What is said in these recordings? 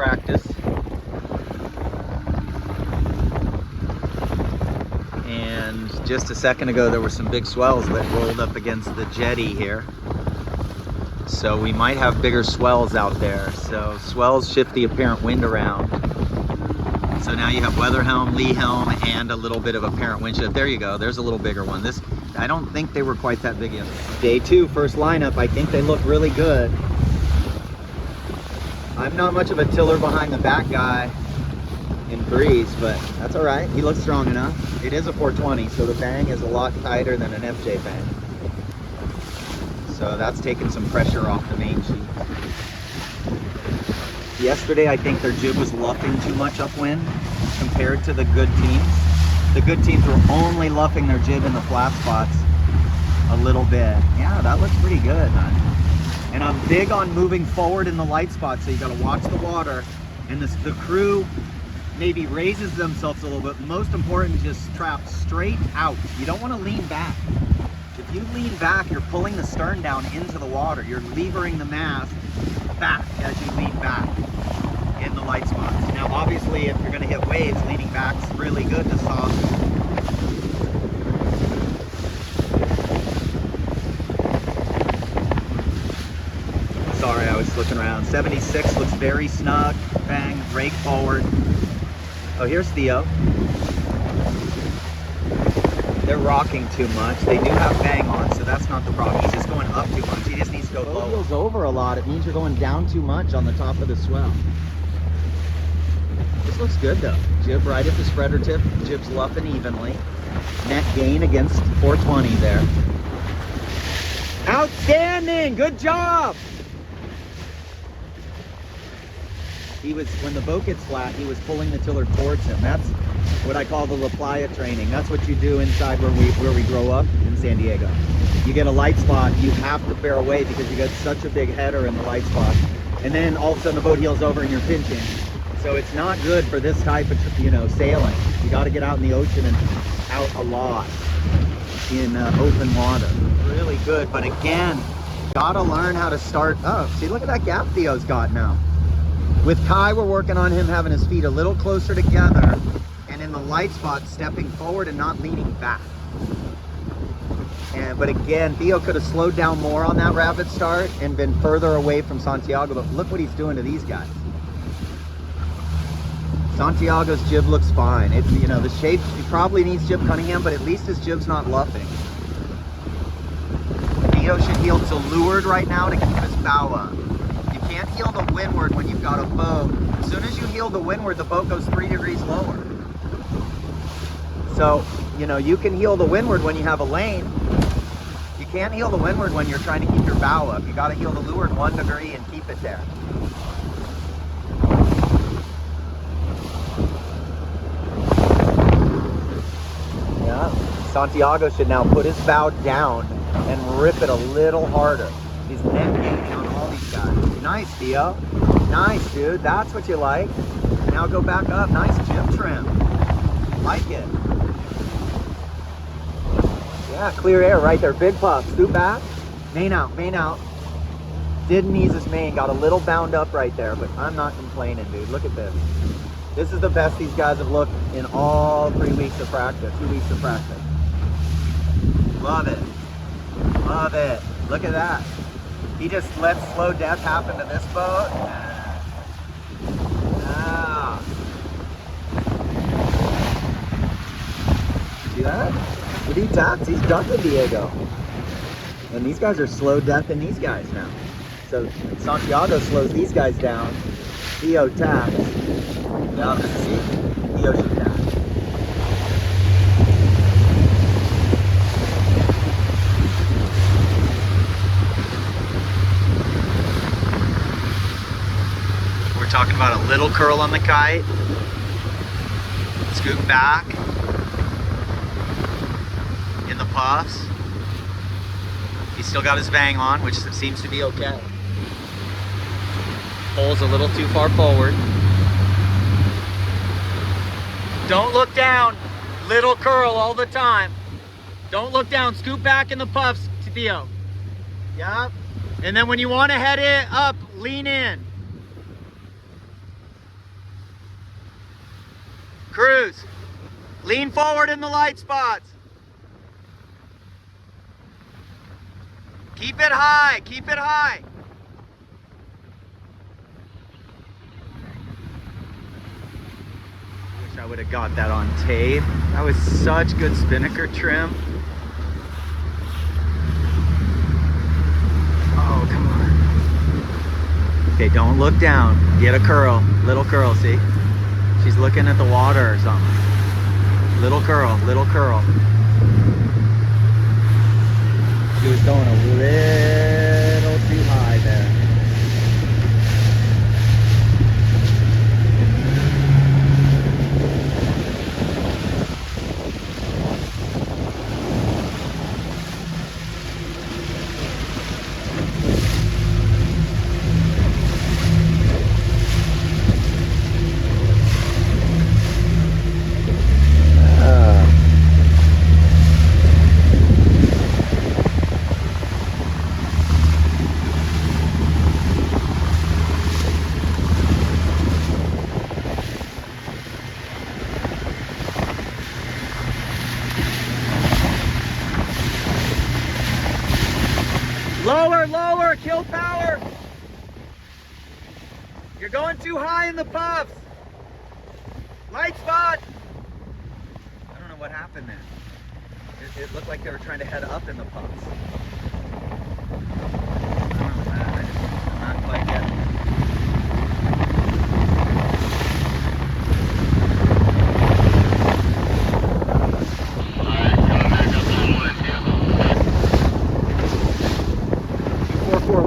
practice. And just a second ago, there were some big swells that rolled up against the jetty here. So we might have bigger swells out there. So swells shift the apparent wind around. So now you have weather helm, lee helm, and a little bit of apparent wind shift. There you go, there's a little bigger one. This, I don't think they were quite that big yet. Day 2, first lineup, I think they look really good. I'm not much of a tiller behind the back guy in breeze, but that's all right. He looks strong enough. It is a 420, so the bang is a lot tighter than an FJ bang. So that's taking some pressure off the main sheet. Yesterday, I think their jib was luffing too much upwind compared to the good teams. The good teams were only luffing their jib in the flat spots a little bit. Yeah, that looks pretty good, man. And I'm big on moving forward in the light spots, so you gotta watch the water. And the crew maybe raises themselves a little bit. Most important, just trap straight out. You don't wanna lean back. If you lean back, you're pulling the stern down into the water. You're levering the mast back as you lean back in the light spots. Now, obviously, if you're gonna hit waves, leaning back's really good to soften. Sorry, I was looking around. 76 looks very snug. Bang, rake forward. Oh, here's Theo. They're rocking too much. They do have bang on, so that's not the problem. He's just going up too much. He just needs to go low. Wheels over a lot. It means you're going down too much on the top of the swell. This looks good though. Jib right at the spreader tip. Jib's luffing evenly. Net gain against 420 there. Outstanding! Good job! He was, when the boat gets flat, he was pulling the tiller towards him. That's what I call the La Playa training. That's what you do inside where we grow up in San Diego. You get a light spot, you have to bear away because you got such a big header in the light spot. And then all of a sudden the boat heels over and you're pinching. So it's not good for this type of, you know, sailing. You got to get out in the ocean and out a lot in open water. Really good, but again, gotta learn how to start. Oh, see, look at that gap Theo's got now. With Kai, we're working on him having his feet a little closer together and in the light spot, stepping forward and not leaning back. But again, Theo could have slowed down more on that rapid start and been further away from Santiago, but look what he's doing to these guys. Santiago's jib looks fine. It's, you know, the shape, he probably needs Jib Cunningham, but at least his jib's not luffing. Theo should heel to leeward right now to keep his bow up. You can't heel the windward when you've got a boat. As soon as you heel the windward, the boat goes 3 degrees lower. So, you know, you can heel the windward when you have a lane. You can't heel the windward when you're trying to keep your bow up. You got to heel the leeward 1 degree and keep it there. Yeah, Santiago should now put his bow down and rip it a little harder. He's net gaining on all these guys. Nice, Theo. Nice, dude. That's what you like. Now go back up. Nice jib trim. Like it. Yeah, clear air right there. Big puff. Scoop back. Main out. Main out. Didn't ease his main. Got a little bound up right there, but I'm not complaining, dude. Look at this. This is the best these guys have looked in all 3 weeks of practice. 2 weeks of practice. Love it. Love it. Look at that. He just lets slow death happen to this boat. Ah. See that? What he taps, he's ducking Diego. And these guys are slow death in these guys now. So Santiago slows these guys down. Theo taps. Yeah, see? Theo should tap. We're talking about a little curl on the kite. Scoop back. In the puffs. He's still got his bang on, which seems to be okay. Pulls a little too far forward. Don't look down. Little curl all the time. Don't look down. Scoop back in the puffs, Theo. Yep. And then when you want to head it up, lean in. Cruise. Lean forward in the light spots. Keep it high, keep it high. Wish I would have got that on tape. That was such good spinnaker trim. Oh, come on. Okay, don't look down. Get a curl, little curl, see? She's looking at the water or something. Little curl, little curl. She was going a little too high there. Lower, lower, kill power. You're going too high in the puffs. Light spot. I don't know what happened there. It looked like they were trying to head up in the puffs. I don't know, I'm not quite getting it.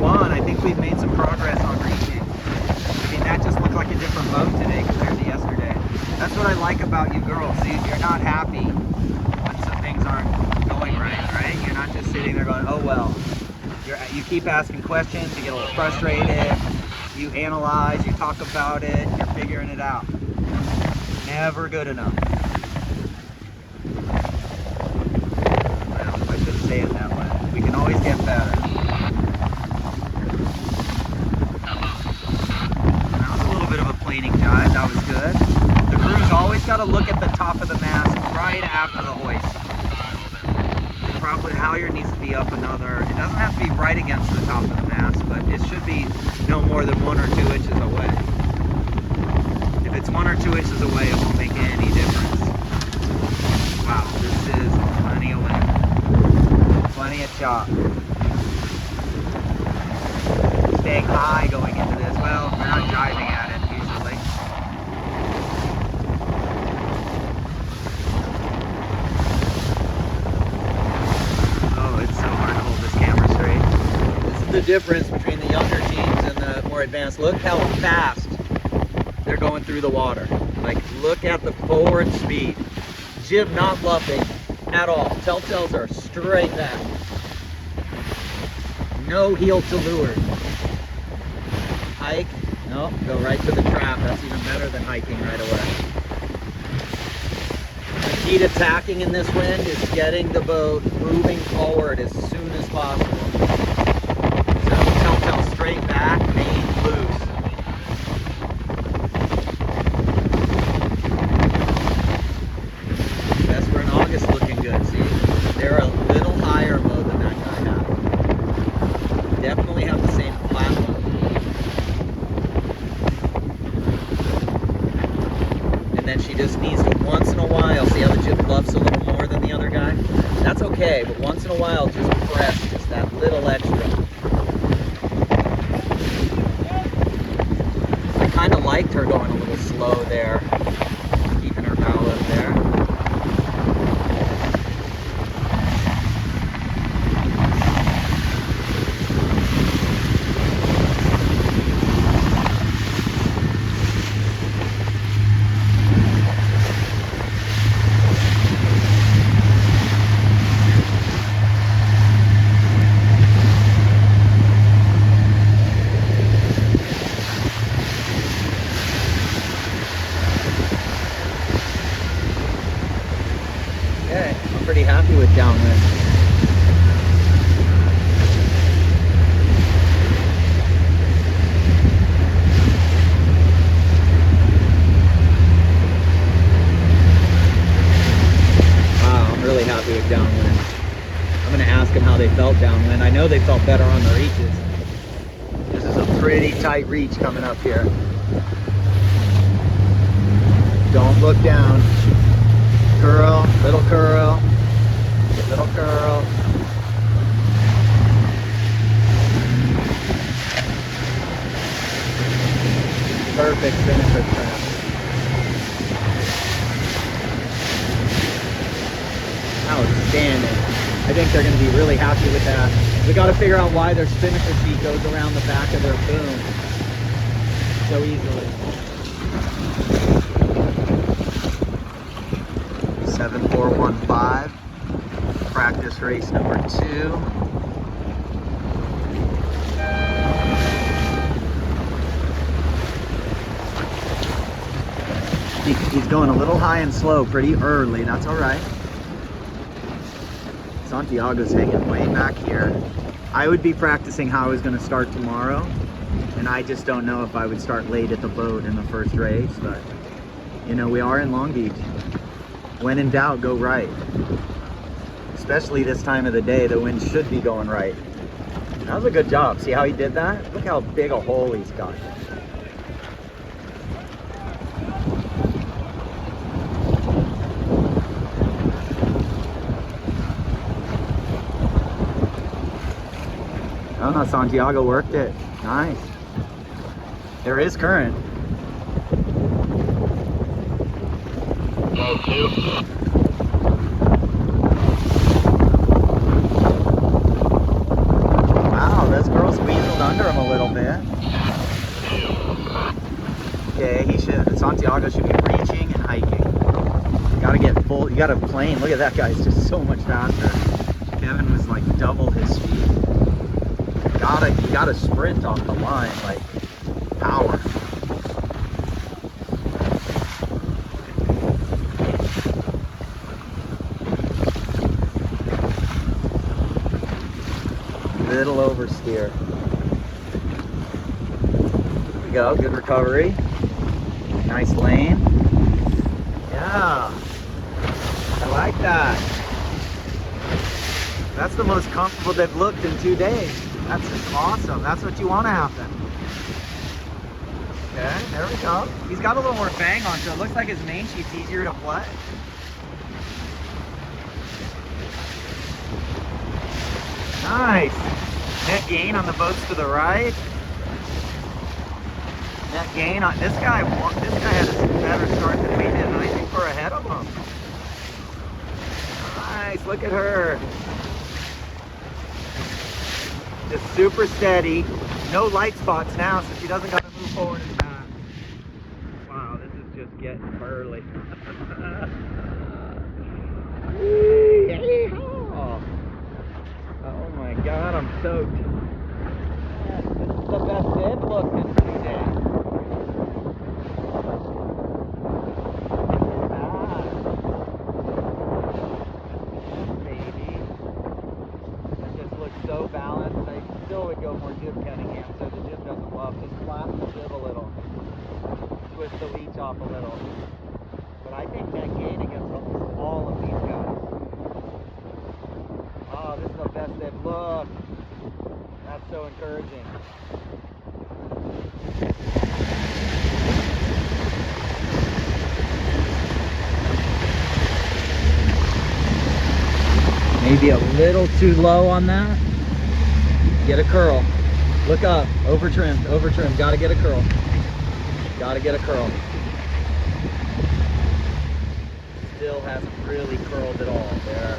I think we've made some progress on reaching. I mean, that just looked like a different boat today compared to yesterday. That's what I like about you girls. See, you're not happy when some things aren't going right? You're not just sitting there going, oh well. You keep asking questions, you get a little frustrated, you analyze, you talk about it, you're figuring it out. Never good enough. Well, I shouldn't say it that way. We can always get better. Planing dive, that was good. The crew's always got to look at the top of the mast right after the hoist. Probably the halyard needs to be up another, it doesn't have to be right against the top of the mast, but it should be no more than 1 or 2 inches away. If it's 1 or 2 inches away, it won't make any difference. Wow, this is plenty of wind. Plenty of chop. Staying high going into this. Well, we're not driving at it. The difference between the younger teams and the more advanced. Look how fast they're going through the water. Like, look at the forward speed. Jib not bluffing at all. Telltales are straight back. No heel to leeward. Hike. No, go right to the trap. That's even better than hiking right away. The key to tacking in this wind is getting the boat moving forward as soon as possible. Straight back, main loose. Vesper in August looking good, see? They're a little higher mode than that guy had. Definitely have the same flat mode. And then she just needs to, once in a while, see how the jib bluffs a little more than the other guy? That's okay, but once in a while, just press just that little extra. I kind of liked her going a little slow there, keeping her bow up there. Pretty happy with downwind. belt downwind. I know they felt better on the reaches. This is a pretty tight reach coming up here. Don't look down. Curl, little curl, little curl. Perfect finisher trim. Outstanding. I think they're going to be really happy with that. We got to figure out why their spinnaker sheet goes around the back of their boom so easily. 7415, practice race number 2. He's going a little high and slow pretty early. That's all right. Santiago's hanging way back here. I would be practicing how I was going to start tomorrow, and I just don't know if I would start late at the boat in the first race, but you know, we are in Long Beach. When in doubt, go right. Especially this time of the day, the wind should be going right. That was a good job. See how he did that? Look how big a hole he's got. Oh, Santiago worked it. Nice. There is current. Wow, this girl's weaseled under him a little bit. Okay, Santiago should be reaching and hiking. You gotta get full, you gotta plane. Look at that guy, it's just so much faster. Kevin was like double his speed. You gotta sprint off the line, like power. Little oversteer. There we go, good recovery. Nice lane. Yeah, I like that. That's the most comfortable they've looked in 2 days. That's just awesome. That's what you want to happen. Okay, there we go. He's got a little more bang on, so it looks like his main sheet's easier to play. Nice. Net gain on the boats to the right. Net gain on this guy. This guy had a better start than we did, and I think we're ahead of him. Nice. Look at her. Just super steady. No light spots now, so she doesn't got to move forward and back. Wow, this is just getting burly. Oh my God, I'm soaked. Yes, this is the best they've looked in 2 days. So balanced, I still would go more jib Cunningham so the jib doesn't love. Just flatten the jib a little. Twist the leech off a little. But I think net gain against almost all of these guys. Oh, this is the best they've looked. That's so encouraging. Maybe a little too low on that. Get a curl. Look up. Over trimmed. Over trimmed. Gotta get a curl. Gotta get a curl. Still hasn't really curled at all. There.